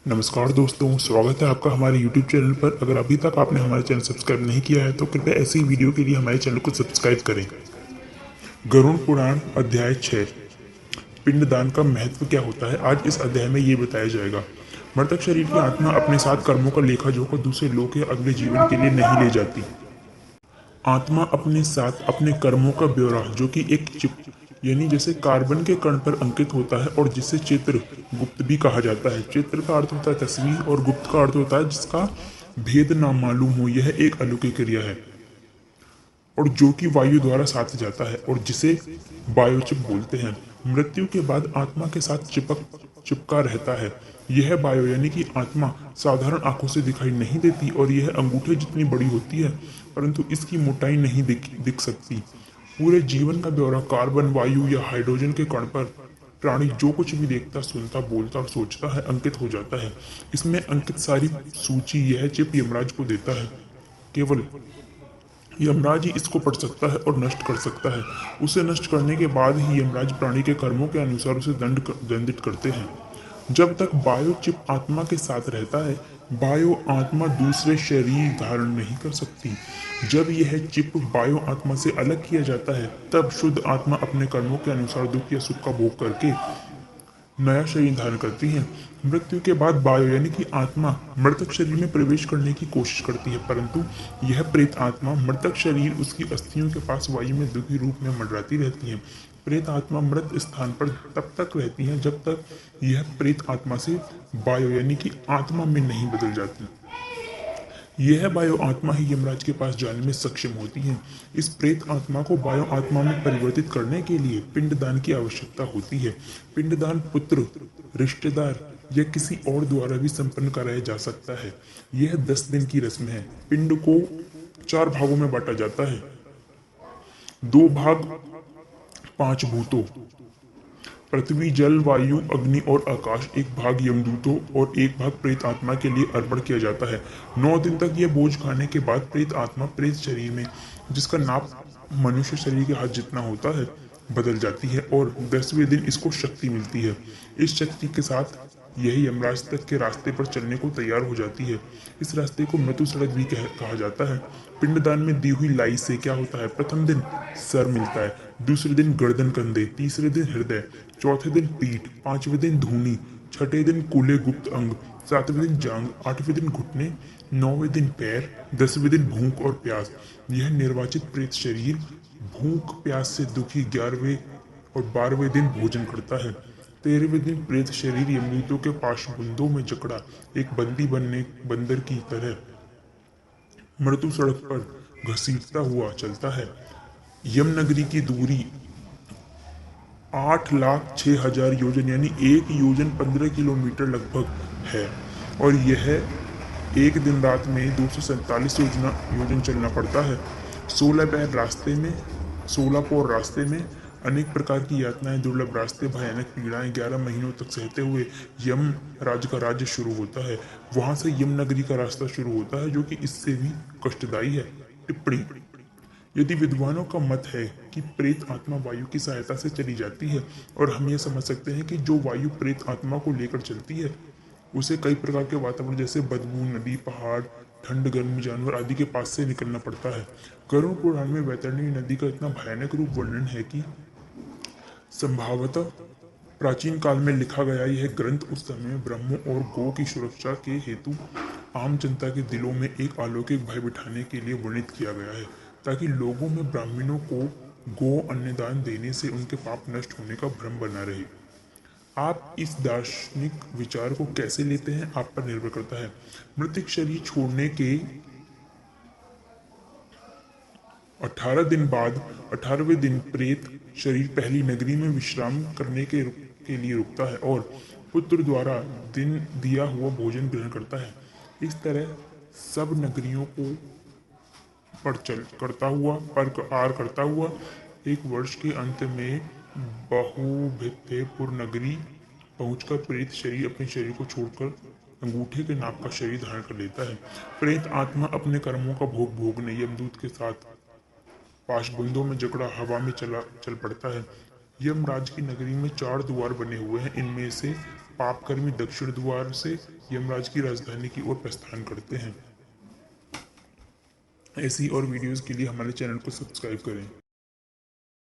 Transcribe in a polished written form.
नमस्कार दोस्तों, स्वागत है आपका हमारे YouTube चैनल पर। अगर अभी तक आपने हमारे चैनल सब्सक्राइब नहीं किया है तो कृपया ऐसी ही वीडियो के लिए हमारे चैनल को सब्सक्राइब करें। गरुड़ पुराण अध्याय 6 पिंडदान का महत्व क्या होता है, आज इस अध्याय में ये बताया जाएगा। मृतक शरीर की आत्मा अपने साथ कर्मों का लेखा जोखा दूसरे लोक या अगले जीवन के लिए नहीं ले जाती। आत्मा अपने साथ अपने कर्मों का ब्यौरा, जो कि एक चिप यानी जैसे कार्बन के कण पर अंकित होता है और जिसे चित्र गुप्त भी कहा जाता है। चित्र का अर्थ होता है तस्वीर और गुप्त का अर्थ होता है जिसका भेद ना मालूम हो। यह एक अलौकिक क्रिया है और जो कि वायु द्वारा साथ जाता है और जिसे बायोचिप बोलते हैं। मृत्यु के बाद आत्मा के साथ चिपका रहता है। यह बायो यानी कि आत्मा साधारण आंखों से दिखाई नहीं देती और यह अंगूठे जितनी बड़ी होती है, परंतु इसकी मोटाई नहीं दिख सकती। पूरे जीवन का ब्यौरा कार्बन, वायु या हाइड्रोजन के कण पर प्राणी जो कुछ भी देखता, सुनता, बोलता और सोचता है अंकित हो जाता है। इसमें अंकित सारी सूची यह चिप यमराज को देता है। केवल यमराज ही इसको पढ़ सकता है और नष्ट कर सकता है। उसे नष्ट करने के बाद ही यमराज प्राणी के कर्मों के अनुसार उसे दंडित करते हैं। जब तक बायो चिप आत्मा के साथ रहता है, बायो आत्मा दूसरे शरीर धारण नहीं कर सकती। जब यह चिप बायो आत्मा से अलग किया जाता है, तब शुद्ध आत्मा अपने कर्मों के अनुसार दुख या सुख का भोग करके नया शरीर धारण करती है। मृत्यु के बाद बायो यानी कि आत्मा मृतक शरीर में प्रवेश करने की कोशिश करती है, परंतु यह प्रेत आत्मा मृतक शरीर उसकी अस्थियों के पास वायु में दुखी रूप में मंडराती रहती है। प्रेत आत्मा मृत स्थान पर तब तक रहती है जब तक यह प्रेत आत्मा से बायो यानी कि आत्मा में नहीं बदल जाती। यह बायो आत्मा ही यमराज के पास जाने में सक्षम होती है। इस प्रेत आत्मा को बायो आत्मा में परिवर्तित करने के लिए पिंडदान की आवश्यकता होती है। पिंडदान पुत्र, रिश्तेदार या किसी और द्वारा भी संपन्न कराया जा सकता है। यह 10 दिन की रस्म है। पिंड को 4 भागों में बांटा जाता है। 2 भाग 5 भूतों, पृथ्वी, जल, वायु, अग्नि और आकाश। एक भाग यमदूतों और एक भाग प्रेत आत्मा के लिए अर्पण किया जाता है। 9 दिन तक यह बोझ खाने के बाद प्रेत आत्मा प्रेत शरीर में, जिसका नाप मनुष्य शरीर के हाथ जितना होता है, बदल जाती है और 10वें दिन इसको शक्ति मिलती है। इस शक्ति के साथ यह यमराज तक के रास्ते पर चलने को तैयार हो जाती है। इस रास्ते को मृत्यु सड़क भी कहा जाता है। पिंडदान में दी हुई लाई से क्या होता है? प्रथम दिन सर मिलता है, दूसरे दिन गर्दन कंधे, तीसरे दिन हृदय, चौथे दिन पीठ, पांचवें दिन धूनी, छठे दिन कूले गुप्त अंग, सातवें दिन जांग, आठवें दिन घुटने, 9वें दिन पैर, 10वें दिन भूख और प्यास। यह निर्वाचित प्रेत शरीर भूख प्यास से दुखी 11वें और 12वें दिन भोजन करता है। 13वें दिन प्रेत शरीर यमदूतों के पाशबंदों में जकड़ा एक बंदर की तरह मृत्यु सड़क पर घसीटता हुआ चलता है। यमनगरी की दूरी 8,06,000 योजन यानी 1 योजन 15 किलोमीटर लगभग है और यह एक दिन रात में 247 योजन चलना पड़ता है। 16 पैर रास्ते में, 16 पोर रास्ते में, अनेक प्रकार की यातनाएं, दुर्लभ रास्ते, भयानक पीड़ाएं 11 महीनों तक सहते हुए यम राज का राज्य शुरू होता है। वहां से यम नगरी का रास्ता शुरू होता है, जो कि इससे भी कष्टदायी है। टिप्पणी: यदि विद्वानों का मत है कि प्रेत आत्मा वायु की सहायता से चली जाती है और हम यह समझ सकते हैं कि जो वायु प्रेत आत्मा को लेकर चलती है उसे कई प्रकार के वातावरण जैसे बदबू, नदी, पहाड़, ठंड, गर्मी, जानवर आदि के पास से निकलना पड़ता है। गरुड़ पुराण में वैतरणी नदी का इतना भयानक रूप वर्णन है कि संभवतः प्राचीन काल में लिखा गया यह ग्रंथ उस समय ब्रह्मों और गौ की सुरक्षा के हेतु आम जनता के दिलों में एक अलौकिक भय बिठाने के लिए वर्णित किया गया है, ताकि लोगों में ब्राह्मणों को गौ अन्नदान देने से उनके पाप नष्ट होने का भ्रम बना रहे। आप इस दार्शनिक विचार को कैसे लेते हैं, आप पर निर्भर करता है। मृतिक शरीर छोड़ने के 18 दिन बाद 18वें दिन प्रेत शरीर पहली नगरी में विश्राम करने के लिए रुकता है और पुत्र द्वारा दिन दिया हुआ भोजन ग्रहण करता है। इस तरह सब नगरियों को पार करता हुआ एक वर्ष के अंत में बहुभित्यपुर नगरी पहुंचकर प्रेत शरीर अपने शरीर को छोड़कर अंगूठे के नाप का शरीर धारण कर लेता है। प्रेत आत्मा अपने कर्मों का भोग भोगने यमदूत के साथ पाशबंदों में जकड़ा हवा में चल पड़ता है। यमराज की नगरी में 4 द्वार बने हुए हैं। इनमें से पापकर्मी दक्षिण द्वार से यमराज की राजधानी की ओर प्रस्थान करते हैं। ऐसी और वीडियोस के लिए हमारे चैनल को सब्सक्राइब करें।